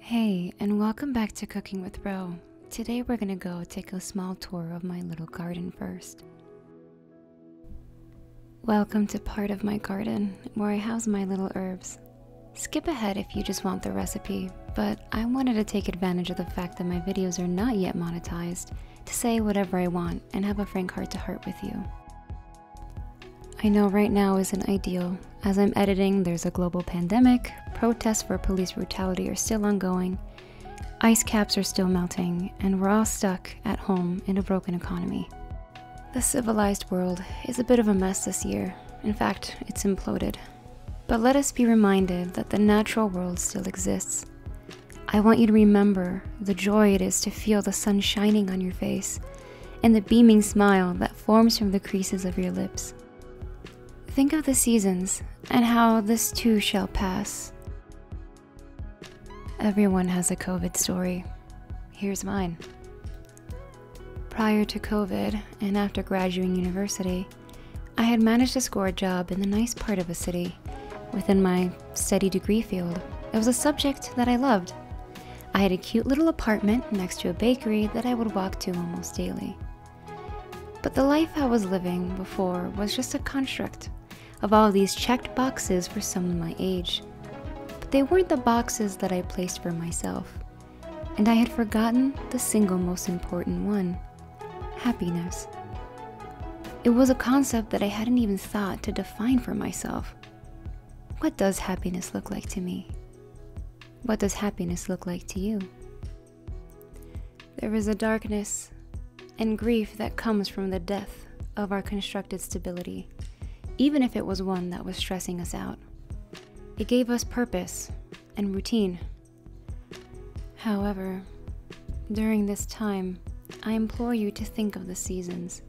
Hey, and welcome back to Cooking with Ro. Today we're gonna go take a small tour of my little garden first. Welcome to part of my garden where I house my little herbs. Skip ahead if you just want the recipe, but I wanted to take advantage of the fact that my videos are not yet monetized to say whatever I want and have a frank heart-to-heart with you. I know right now isn't ideal. As I'm editing, there's a global pandemic, protests for police brutality are still ongoing, ice caps are still melting, and we're all stuck at home in a broken economy. The civilized world is a bit of a mess this year. In fact, it's imploded. But let us be reminded that the natural world still exists. I want you to remember the joy it is to feel the sun shining on your face and the beaming smile that forms from the creases of your lips. Think of the seasons and how this too shall pass. Everyone has a COVID story. Here's mine. Prior to COVID and after graduating university, I had managed to score a job in the nice part of a city within my study degree field. It was a subject that I loved. I had a cute little apartment next to a bakery that I would walk to almost daily. But the life I was living before was just a construct of all these checked boxes for someone my age. But they weren't the boxes that I placed for myself. And I had forgotten the single most important one: happiness. It was a concept that I hadn't even thought to define for myself. What does happiness look like to me? What does happiness look like to you? There is a darkness and grief that comes from the death of our constructed stability, even if it was one that was stressing us out. It gave us purpose and routine. However, during this time, I implore you to think of the seasons.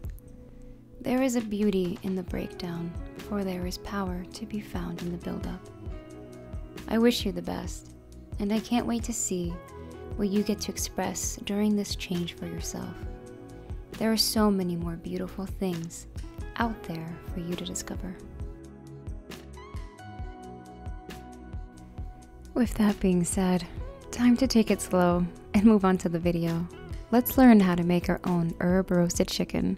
There is a beauty in the breakdown, for there is power to be found in the buildup. I wish you the best, and I can't wait to see what you get to express during this change for yourself. There are so many more beautiful things out there for you to discover. With that being said, time to take it slow and move on to the video. Let's learn how to make our own herb roasted chicken.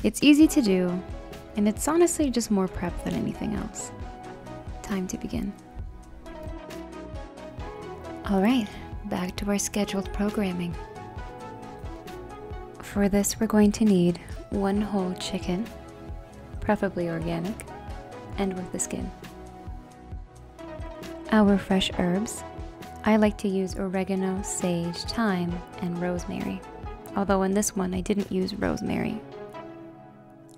It's easy to do, and it's honestly just more prep than anything else. Time to begin. Alright, back to our scheduled programming. For this, we're going to need one whole chicken, preferably organic, and with the skin. Our fresh herbs. I like to use oregano, sage, thyme, and rosemary. Although in this one I didn't use rosemary.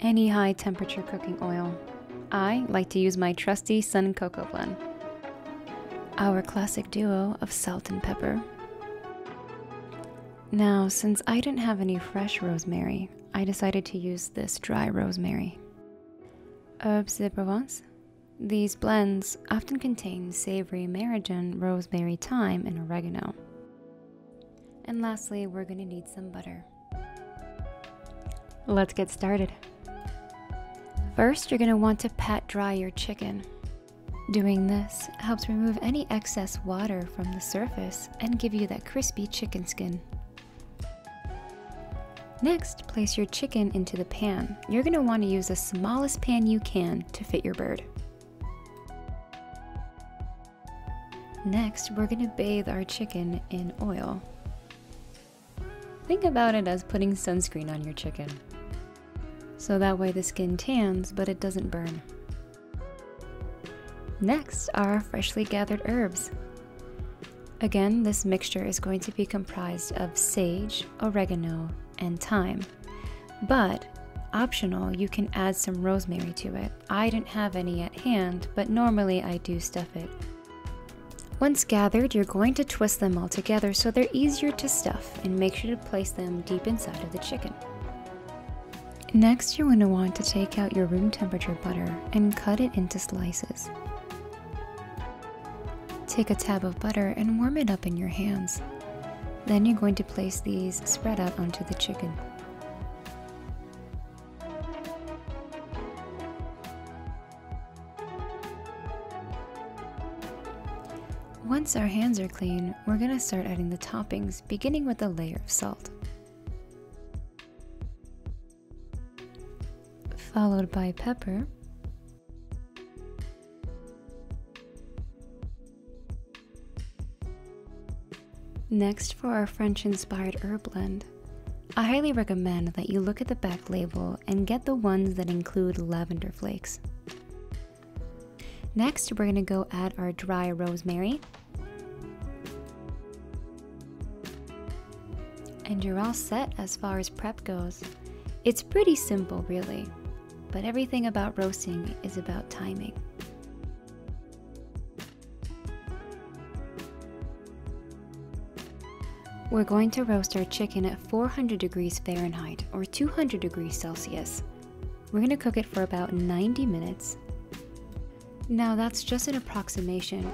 Any high temperature cooking oil. I like to use my trusty Sun Cocoa blend. Our classic duo of salt and pepper. Now, since I didn't have any fresh rosemary, I decided to use this dry rosemary. Herbes de Provence. These blends often contain savory marjoram, rosemary, thyme, and oregano. And lastly, we're going to need some butter. Let's get started. First, you're going to want to pat dry your chicken. Doing this helps remove any excess water from the surface and give you that crispy chicken skin. Next, place your chicken into the pan. You're going to want to use the smallest pan you can to fit your bird. Next, we're going to bathe our chicken in oil. Think about it as putting sunscreen on your chicken. So that way the skin tans, but it doesn't burn. Next are our freshly gathered herbs. Again, this mixture is going to be comprised of sage, oregano, and thyme. But, optional, you can add some rosemary to it. I didn't have any at hand, but normally I do stuff it. Once gathered, you're going to twist them all together so they're easier to stuff, and make sure to place them deep inside of the chicken. Next, you're going to want to take out your room temperature butter and cut it into slices. Take a tab of butter and warm it up in your hands. Then you're going to place these spread out onto the chicken. Once Once our hands are clean, we're gonna start adding the toppings, beginning with a layer of salt, followed by pepper, next, for our French-inspired herb blend, I highly recommend that you look at the back label and get the ones that include lavender flakes. Next, we're going to go add our dry rosemary. And you're all set as far as prep goes. It's pretty simple, really, but everything about roasting is about timing. We're going to roast our chicken at 400 degrees Fahrenheit or 200 degrees Celsius. We're going to cook it for about 90 minutes. Now that's just an approximation.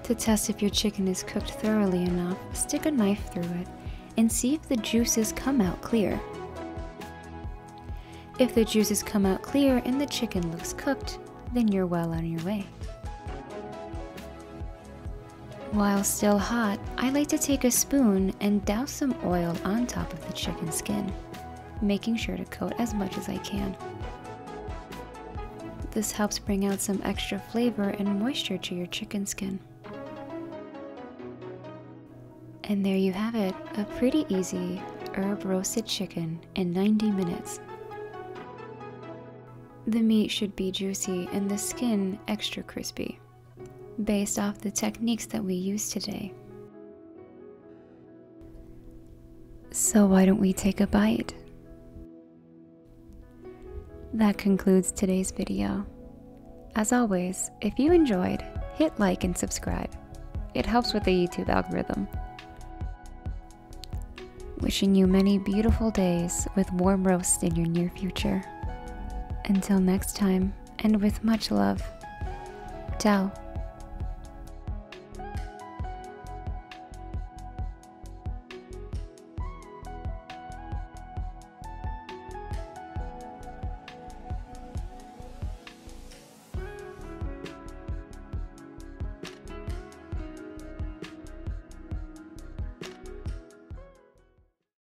To test if your chicken is cooked thoroughly enough, stick a knife through it and see if the juices come out clear. If the juices come out clear and the chicken looks cooked, then you're well on your way. While still hot, I like to take a spoon and douse some oil on top of the chicken skin, making sure to coat as much as I can. This helps bring out some extra flavor and moisture to your chicken skin. And there you have it, a pretty easy herb roasted chicken in 90 minutes. The meat should be juicy and the skin extra crispy, based off the techniques that we use today. So why don't we take a bite? That concludes today's video. As always, if you enjoyed, hit like and subscribe. It helps with the YouTube algorithm. Wishing you many beautiful days with warm roasts in your near future. Until next time, and with much love, ciao.